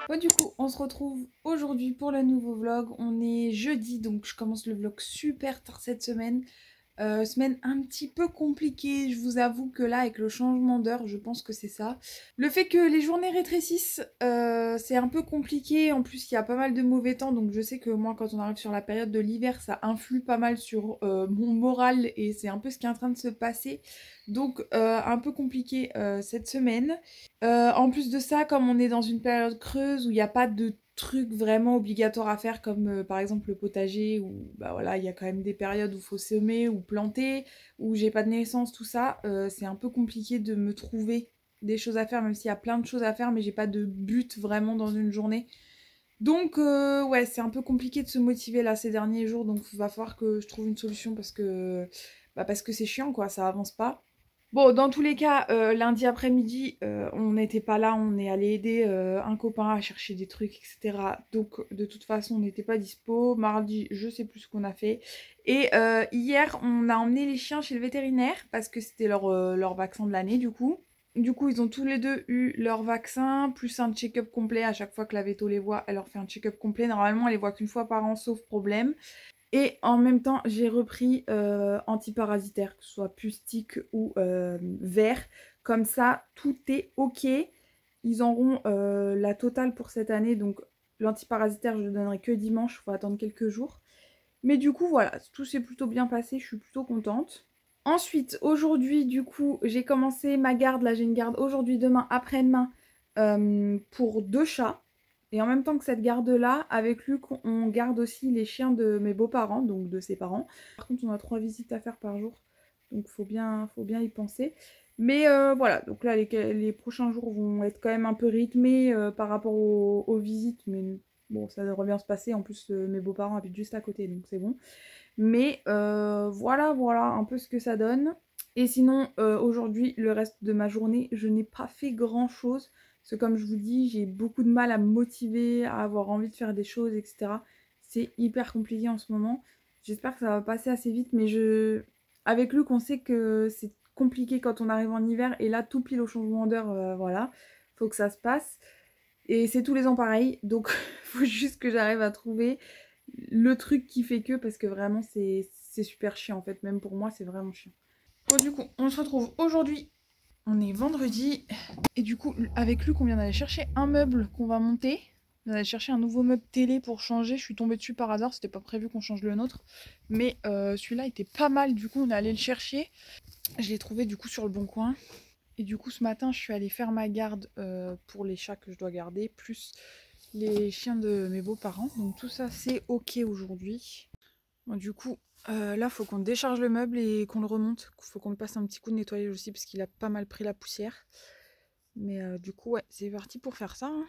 Bon, du coup, on se retrouve aujourd'hui pour le nouveau vlog. On est jeudi, donc je commence le vlog super tard cette semaine. Semaine un petit peu compliquée, je vous avoue que là, avec le changement d'heure, je pense que c'est ça. Le fait que les journées rétrécissent, c'est un peu compliqué. En plus, il y a pas mal de mauvais temps, donc je sais que moi, quand on arrive sur la période de l'hiver, ça influe pas mal sur mon moral et c'est un peu ce qui est en train de se passer. Donc, un peu compliqué cette semaine. En plus de ça, comme on est dans une période creuse où il n'y a pas de trucs vraiment obligatoires à faire comme par exemple le potager où bah voilà il y a quand même des périodes où il faut semer ou planter où j'ai pas de naissance tout ça c'est un peu compliqué de me trouver des choses à faire même s'il y a plein de choses à faire mais j'ai pas de but vraiment dans une journée donc ouais c'est un peu compliqué de se motiver là ces derniers jours donc il va falloir que je trouve une solution parce que c'est chiant quoi ça avance pas. Bon, dans tous les cas, lundi après-midi, on n'était pas là, on est allé aider un copain à chercher des trucs, etc. Donc, de toute façon, on n'était pas dispo. Mardi, je sais plus ce qu'on a fait. Et hier, on a emmené les chiens chez le vétérinaire parce que c'était leur vaccin de l'année, du coup. Du coup, ils ont tous les deux eu leur vaccin, plus un check-up complet. À chaque fois que la véto les voit, elle leur fait un check-up complet. Normalement, elle les voit qu'une fois par an, sauf problème. Et en même temps, j'ai repris antiparasitaire, que ce soit pustique ou vert. Comme ça, tout est ok. Ils auront la totale pour cette année. Donc l'antiparasitaire, je le donnerai que dimanche. Il faut attendre quelques jours. Mais du coup, voilà, tout s'est plutôt bien passé. Je suis plutôt contente. Ensuite, aujourd'hui, du coup, j'ai commencé ma garde. Là, j'ai une garde aujourd'hui, demain, après-demain pour 2 chats. Et en même temps que cette garde-là, avec Luc, on garde aussi les chiens de mes beaux-parents, donc de ses parents. Par contre, on a 3 visites à faire par jour, donc faut bien y penser. Mais voilà, donc là, les prochains jours vont être quand même un peu rythmés par rapport aux visites, mais bon, ça devrait bien se passer. En plus, mes beaux-parents habitent juste à côté, donc c'est bon. Mais voilà un peu ce que ça donne. Et sinon, aujourd'hui, le reste de ma journée, je n'ai pas fait grand-chose. Parce que comme je vous dis, j'ai beaucoup de mal à me motiver, à avoir envie de faire des choses, etc. C'est hyper compliqué en ce moment. J'espère que ça va passer assez vite, mais avec Luc, on sait que c'est compliqué quand on arrive en hiver. Et là, tout pile au changement d'heure, voilà. Faut que ça se passe. Et c'est tous les ans pareil. Donc, faut juste que j'arrive à trouver le truc qui fait que, parce que vraiment c'est super chiant en fait, même pour moi c'est vraiment chiant. Bon du coup on se retrouve aujourd'hui, on est vendredi, et du coup avec Luc on vient d'aller chercher un meuble qu'on va monter. On va aller chercher un nouveau meuble télé pour changer, je suis tombée dessus par hasard, c'était pas prévu qu'on change le nôtre. Mais celui-là était pas mal, du coup on est allé le chercher. Je l'ai trouvé du coup sur le bon coin. Et du coup ce matin je suis allée faire ma garde pour les chats que je dois garder, plus les chiens de mes beaux-parents. Donc tout ça c'est ok aujourd'hui. Bon, du coup, là faut qu'on décharge le meuble et qu'on le remonte. Faut qu'on le passe un petit coup de nettoyage aussi parce qu'il a pas mal pris la poussière. Mais du coup ouais, c'est parti pour faire ça, hein.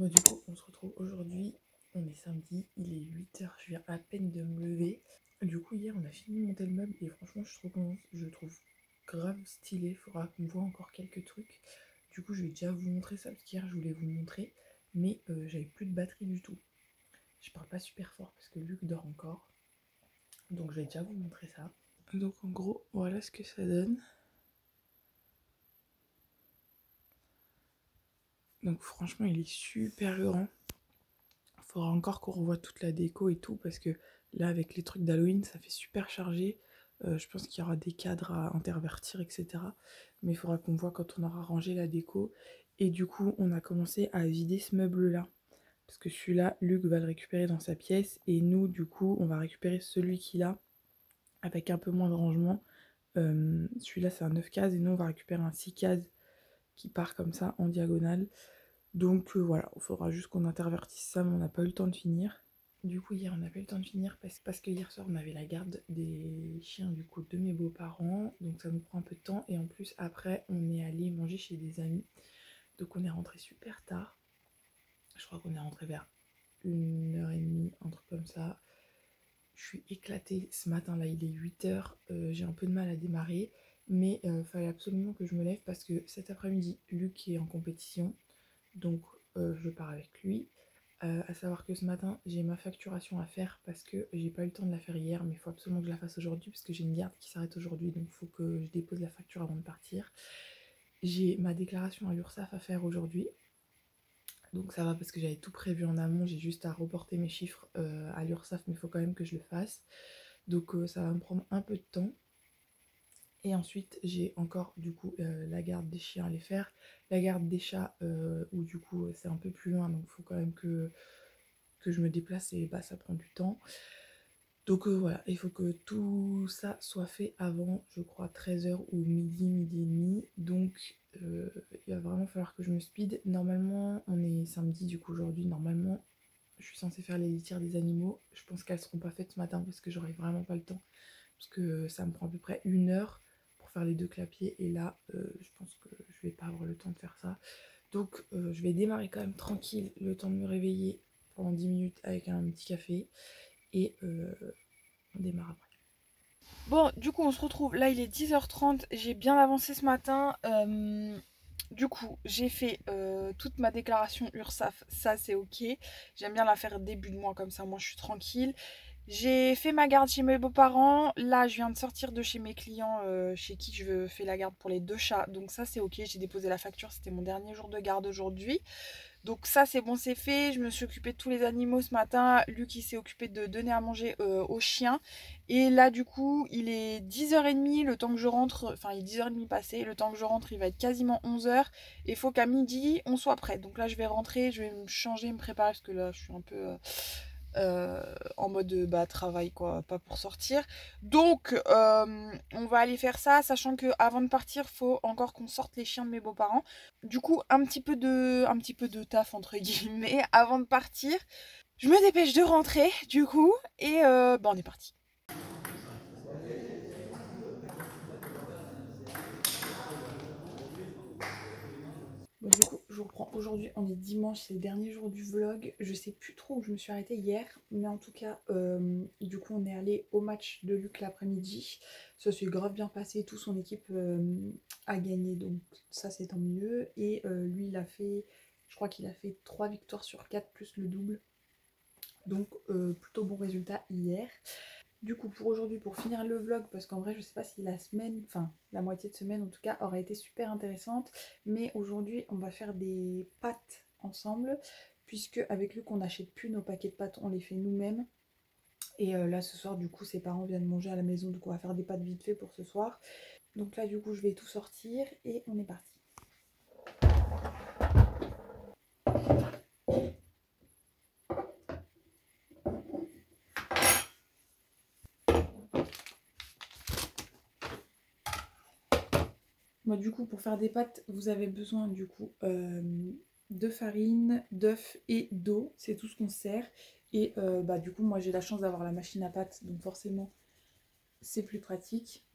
Bon, du coup, on se retrouve aujourd'hui. On est samedi, il est 8h, je viens à peine de me lever. Du coup, hier, on a fini de monter le meuble et franchement, je trouve grave stylé. Il faudra qu'on voit encore quelques trucs. Du coup, je vais déjà vous montrer ça parce qu'hier, je voulais vous montrer, mais j'avais plus de batterie du tout. Je parle pas super fort parce que Luc dort encore. Donc, je vais déjà vous montrer ça. Donc, en gros, voilà ce que ça donne. Donc, franchement, il est super grand. Faudra encore qu'on revoie toute la déco et tout parce que là avec les trucs d'Halloween ça fait super chargé. Je pense qu'il y aura des cadres à intervertir, etc. Mais il faudra qu'on voit quand on aura rangé la déco. Et du coup on a commencé à vider ce meuble là. Parce que celui-là, Luc va le récupérer dans sa pièce. Et nous du coup on va récupérer celui qu'il a avec un peu moins de rangement. Celui-là c'est un 9 cases et nous on va récupérer un 6 cases qui part comme ça en diagonale. Donc voilà, il faudra juste qu'on intervertisse ça, mais on n'a pas eu le temps de finir. Du coup, hier, on n'a pas eu le temps de finir parce que hier soir, on avait la garde des chiens du coup de mes beaux-parents. Donc ça nous prend un peu de temps. Et en plus, après, on est allé manger chez des amis. Donc on est rentré super tard. Je crois qu'on est rentré vers 1h30, un truc comme ça. Je suis éclatée ce matin, là, il est 8h. J'ai un peu de mal à démarrer. Mais fallait absolument que je me lève parce que cet après-midi, Luc est en compétition. Donc je pars avec lui. À savoir que ce matin j'ai ma facturation à faire parce que j'ai pas eu le temps de la faire hier, mais il faut absolument que je la fasse aujourd'hui parce que j'ai une garde qui s'arrête aujourd'hui, donc il faut que je dépose la facture avant de partir. J'ai ma déclaration à l'URSSAF à faire aujourd'hui, donc ça va parce que j'avais tout prévu en amont, j'ai juste à reporter mes chiffres à l'URSSAF, mais il faut quand même que je le fasse. Donc ça va me prendre un peu de temps. Et ensuite, j'ai encore du coup la garde des chiens à les faire. La garde des chats, où du coup c'est un peu plus loin, donc il faut quand même que je me déplace et bah, ça prend du temps. Donc voilà, il faut que tout ça soit fait avant, je crois, 13h ou midi, midi et demi. Donc il va vraiment falloir que je me speed. Normalement, on est samedi, du coup aujourd'hui, normalement, je suis censée faire les litières des animaux. Je pense qu'elles seront pas faites ce matin parce que j'aurai vraiment pas le temps. Parce que ça me prend à peu près 1 heure pour faire les 2 clapiers. Et là, je pense que je vais pas avoir le temps de faire ça. Donc je vais démarrer quand même tranquille, le temps de me réveiller pendant 10 minutes avec un petit café. Et on démarre après. Bon, du coup, on se retrouve. Là, il est 10h30. J'ai bien avancé ce matin. Du coup, j'ai fait toute ma déclaration URSSAF. Ça, c'est ok. J'aime bien la faire début de mois, comme ça, moi, je suis tranquille. J'ai fait ma garde chez mes beaux-parents. Là, je viens de sortir de chez mes clients chez qui je fais la garde pour les 2 chats. Donc ça, c'est ok. J'ai déposé la facture. C'était mon dernier jour de garde aujourd'hui. Donc ça, c'est bon, c'est fait. Je me suis occupée de tous les animaux ce matin. Luc, il s'est occupé de donner à manger aux chiens. Et là, du coup, il est 10h30. Le temps que je rentre, enfin, il est 10h30 passé. Le temps que je rentre, il va être quasiment 11h. Et il faut qu'à midi, on soit prêt. Donc là, je vais rentrer, je vais me changer, me préparer parce que là, je suis un peu en mode bah, travail, quoi, pas pour sortir. Donc, on va aller faire ça, sachant que avant de partir, faut encore qu'on sorte les chiens de mes beaux-parents. Du coup, un petit peu de taf entre guillemets avant de partir. Je me dépêche de rentrer, du coup, et bah, on est parti. Bon, du coup, je reprends aujourd'hui, on est dimanche, c'est le dernier jour du vlog. Je sais plus trop où je me suis arrêtée hier, mais en tout cas, du coup, on est allé au match de Luc l'après-midi. Ça s'est grave bien passé, toute son équipe a gagné, donc ça c'est tant mieux. Et lui, il a fait, je crois qu'il a fait 3 victoires sur 4 plus le double. Donc plutôt bon résultat hier. Du coup, pour aujourd'hui, pour finir le vlog, parce qu'en vrai, je sais pas si la semaine, enfin la moitié de semaine en tout cas, aurait été super intéressante. Mais aujourd'hui, on va faire des pâtes ensemble, puisque avec Luc, on n'achète plus nos paquets de pâtes, on les fait nous-mêmes. Et là, ce soir, du coup, ses parents viennent manger à la maison, donc on va faire des pâtes vite fait pour ce soir. Donc là, du coup, je vais tout sortir et on est parti. Moi, du coup, pour faire des pâtes, vous avez besoin du coup de farine, d'œufs et d'eau. C'est tout ce qu'on sert. Et bah, du coup, moi, j'ai la chance d'avoir la machine à pâtes, donc forcément, c'est plus pratique.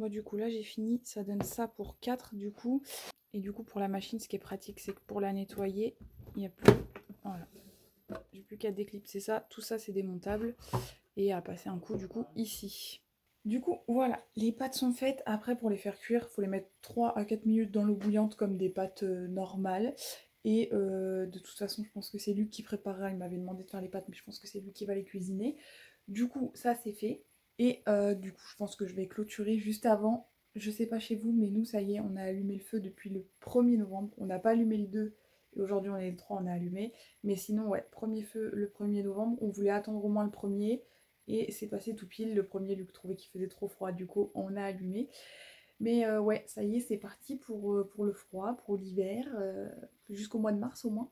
Moi du coup là j'ai fini, ça donne ça pour 4 du coup. Et du coup pour la machine ce qui est pratique c'est que pour la nettoyer, il n'y a plus... Voilà. J'ai plus qu'à déclipser ça. Tout ça c'est démontable. Et à passer un coup du coup ici. Du coup voilà, les pâtes sont faites. Après pour les faire cuire, il faut les mettre 3 à 4 minutes dans l'eau bouillante comme des pâtes normales. Et de toute façon je pense que c'est lui qui préparera. Il m'avait demandé de faire les pâtes mais je pense que c'est lui qui va les cuisiner. Du coup ça c'est fait. Et du coup je pense que je vais clôturer juste avant. Je sais pas chez vous mais nous ça y est on a allumé le feu depuis le 1er novembre. On n'a pas allumé le 2 et aujourd'hui on est le 3 on a allumé. Mais sinon ouais, premier feu le 1er novembre. On voulait attendre au moins le 1er. Et c'est passé tout pile, le premier Luc trouvait qu'il faisait trop froid, du coup on a allumé. Mais ouais, ça y est, c'est parti pour le froid, pour l'hiver, jusqu'au mois de mars au moins.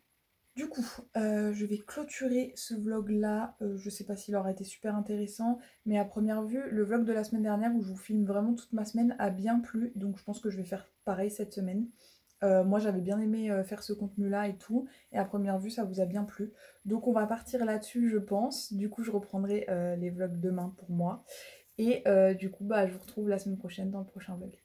Du coup, je vais clôturer ce vlog là. Je sais pas s'il aura été super intéressant, mais à première vue, le vlog de la semaine dernière où je vous filme vraiment toute ma semaine a bien plu. Donc je pense que je vais faire pareil cette semaine. Moi j'avais bien aimé faire ce contenu là et tout, et à première vue ça vous a bien plu. Donc on va partir là-dessus je pense. Du coup je reprendrai les vlogs demain pour moi. Et du coup bah je vous retrouve la semaine prochaine dans le prochain vlog.